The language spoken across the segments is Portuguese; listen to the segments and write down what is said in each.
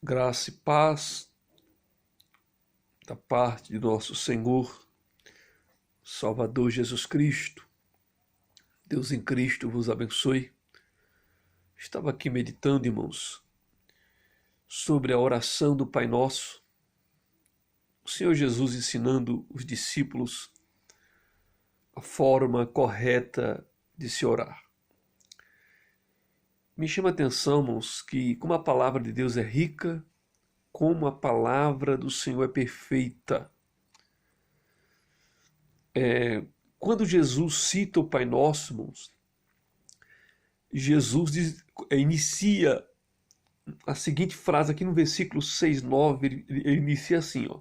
Graça e paz da parte de nosso Senhor, Salvador Jesus Cristo. Deus em Cristo vos abençoe. Estava aqui meditando, irmãos, sobre a oração do Pai Nosso. O Senhor Jesus ensinando os discípulos a forma correta de se orar. Me chama a atenção, irmãos, que como a palavra de Deus é rica, como a palavra do Senhor é perfeita. Quando Jesus cita o Pai Nosso, irmãos, Jesus inicia a seguinte frase aqui no versículo 6, 9, ele inicia assim, ó.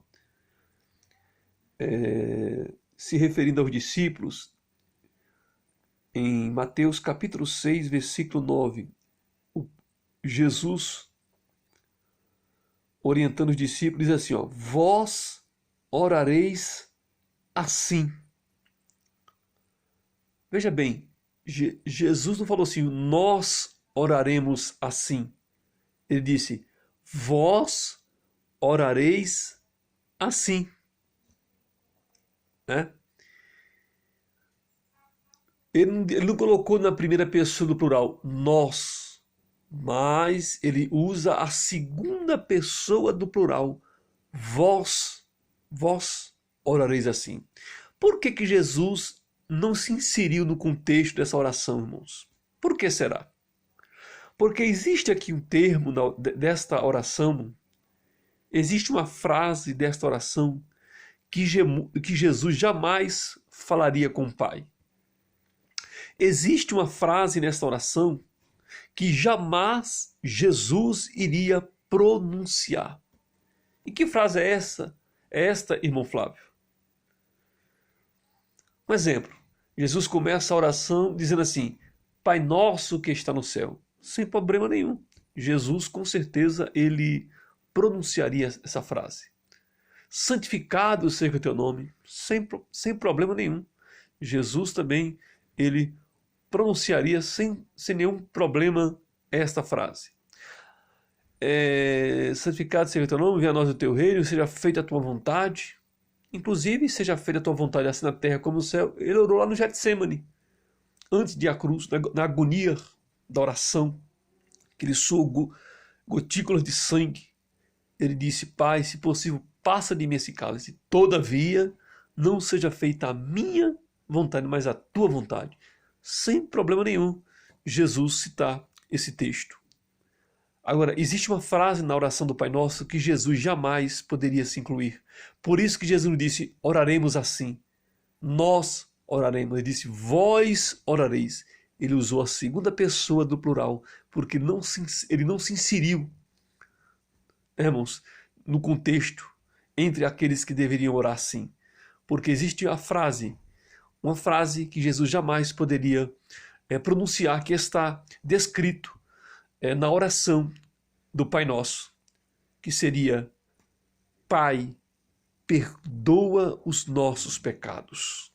Se referindo aos discípulos, em Mateus capítulo 6, versículo 9, Jesus, orientando os discípulos, diz assim, ó, vós orareis assim. Veja bem, Jesus não falou assim, nós oraremos assim. Ele disse, vós orareis assim. Né? Ele não colocou na primeira pessoa do plural, nós, mas ele usa a segunda pessoa do plural, vós orareis assim. Por que Jesus não se inseriu no contexto dessa oração, irmãos? Por que será? Porque existe aqui um termo desta oração, existe uma frase desta oração que Jesus jamais falaria com o Pai. Existe uma frase nesta oração que jamais Jesus iria pronunciar. E que frase é essa? É esta, irmão Flávio. Um exemplo. Jesus começa a oração dizendo assim, Pai Nosso que está no céu. Sem problema nenhum. Jesus, com certeza, ele pronunciaria essa frase. Santificado seja o teu nome. Sem problema nenhum. Jesus também, ele pronunciaria sem nenhum problema esta frase. Santificado seja o teu nome, venha a nós o teu reino, seja feita a tua vontade. Inclusive, seja feita a tua vontade assim na terra como no céu. Ele orou lá no Getsemane, antes de ir à cruz, na agonia da oração, que ele suou gotículas de sangue. Ele disse, Pai, se possível, passa de mim esse cálice. Todavia, não seja feita a minha vontade, mas a tua vontade. Sem problema nenhum, Jesus citar esse texto. Agora, existe uma frase na oração do Pai Nosso que Jesus jamais poderia se incluir. Por isso que Jesus disse, oraremos assim. Nós oraremos. Ele disse, vós orareis. Ele usou a segunda pessoa do plural, porque ele não se inseriu, irmãos, no contexto entre aqueles que deveriam orar assim. Porque existe uma frase que Jesus jamais poderia pronunciar, que está descrito na oração do Pai Nosso, que seria, Pai, perdoa os nossos pecados.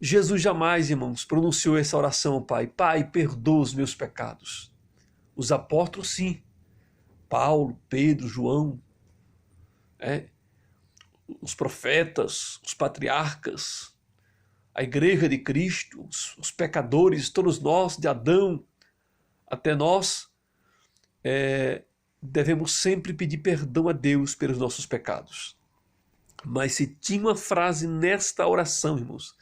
Jesus jamais, irmãos, pronunciou essa oração ao Pai, Pai, perdoa os meus pecados. Os apóstolos, sim. Paulo, Pedro, João, os profetas, os patriarcas, a igreja de Cristo, os pecadores, todos nós, de Adão até nós, devemos sempre pedir perdão a Deus pelos nossos pecados. Mas se tinha uma frase nesta oração, irmãos,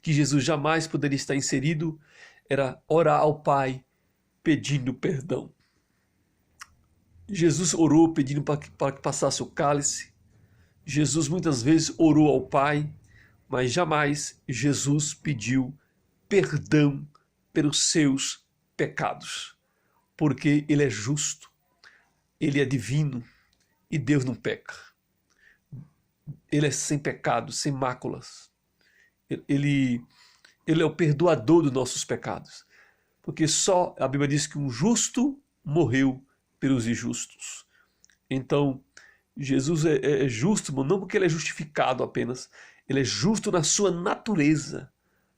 que Jesus jamais poderia estar inserido, era orar ao Pai pedindo perdão. Jesus orou pedindo para que passasse o cálice. Jesus muitas vezes orou ao Pai, mas jamais Jesus pediu perdão pelos seus pecados. Porque Ele é justo, Ele é divino e Deus não peca. Ele é sem pecado, sem máculas. Ele é o perdoador dos nossos pecados. Porque só a Bíblia diz que um justo morreu pelos injustos. Então, Jesus é justo, não porque ele é justificado apenas, ele é justo na sua natureza.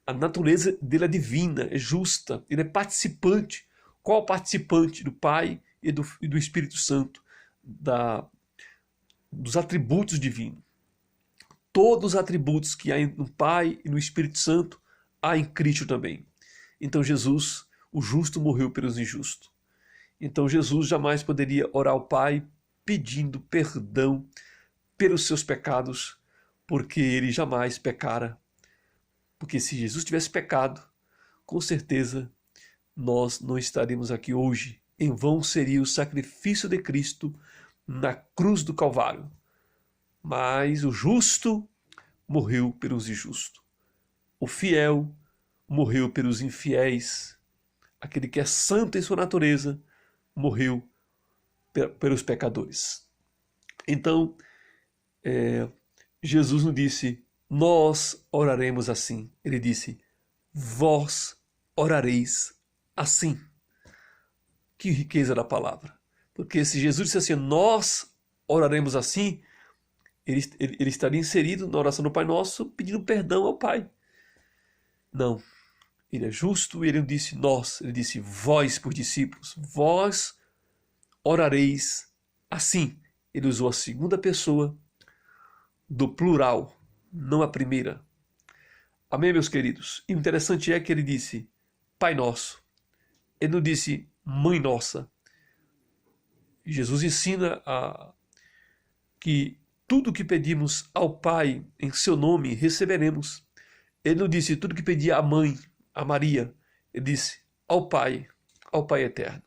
A natureza dele é divina, é justa, ele é participante. Qual participante? Do Pai e do Espírito Santo dos atributos divinos. Todos os atributos que há no Pai e no Espírito Santo, há em Cristo também. Então Jesus, o justo, morreu pelos injustos. Então Jesus jamais poderia orar ao Pai pedindo perdão pelos seus pecados, porque ele jamais pecara. Porque se Jesus tivesse pecado, com certeza nós não estaríamos aqui hoje. Em vão seria o sacrifício de Cristo na cruz do Calvário. Mas o justo morreu pelos injustos. O fiel morreu pelos infiéis. Aquele que é santo em sua natureza morreu pelos pecadores. Então, Jesus não disse, nós oraremos assim. Ele disse, vós orareis assim. Que riqueza da palavra. Porque se Jesus disse assim, nós oraremos assim, ele estaria inserido na oração do Pai Nosso, pedindo perdão ao Pai. Não. Ele é justo e ele não disse nós, ele disse vós, por discípulos, vós orareis assim. Ele usou a segunda pessoa do plural, não a primeira. Amém, meus queridos? E o interessante é que ele disse Pai Nosso. Ele não disse Mãe Nossa. Jesus ensina que tudo que pedimos ao Pai em seu nome receberemos. Ele não disse tudo que pedia à mãe, a Maria. Ele disse ao Pai eterno.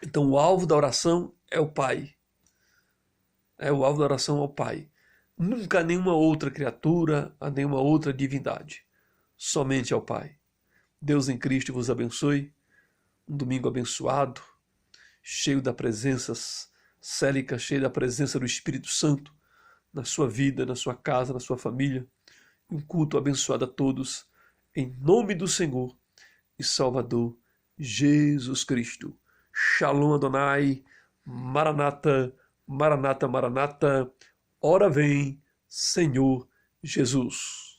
Então o alvo da oração é o Pai. O alvo da oração é o Pai. Nunca a nenhuma outra criatura, a nenhuma outra divindade. Somente ao Pai. Deus em Cristo vos abençoe. Um domingo abençoado, cheio da presença célica, cheio da presença do Espírito Santo na sua vida, na sua casa, na sua família. Um culto abençoado a todos, em nome do Senhor e Salvador Jesus Cristo. Shalom Adonai, Maranata, Maranata, Maranata, ora vem, Senhor Jesus.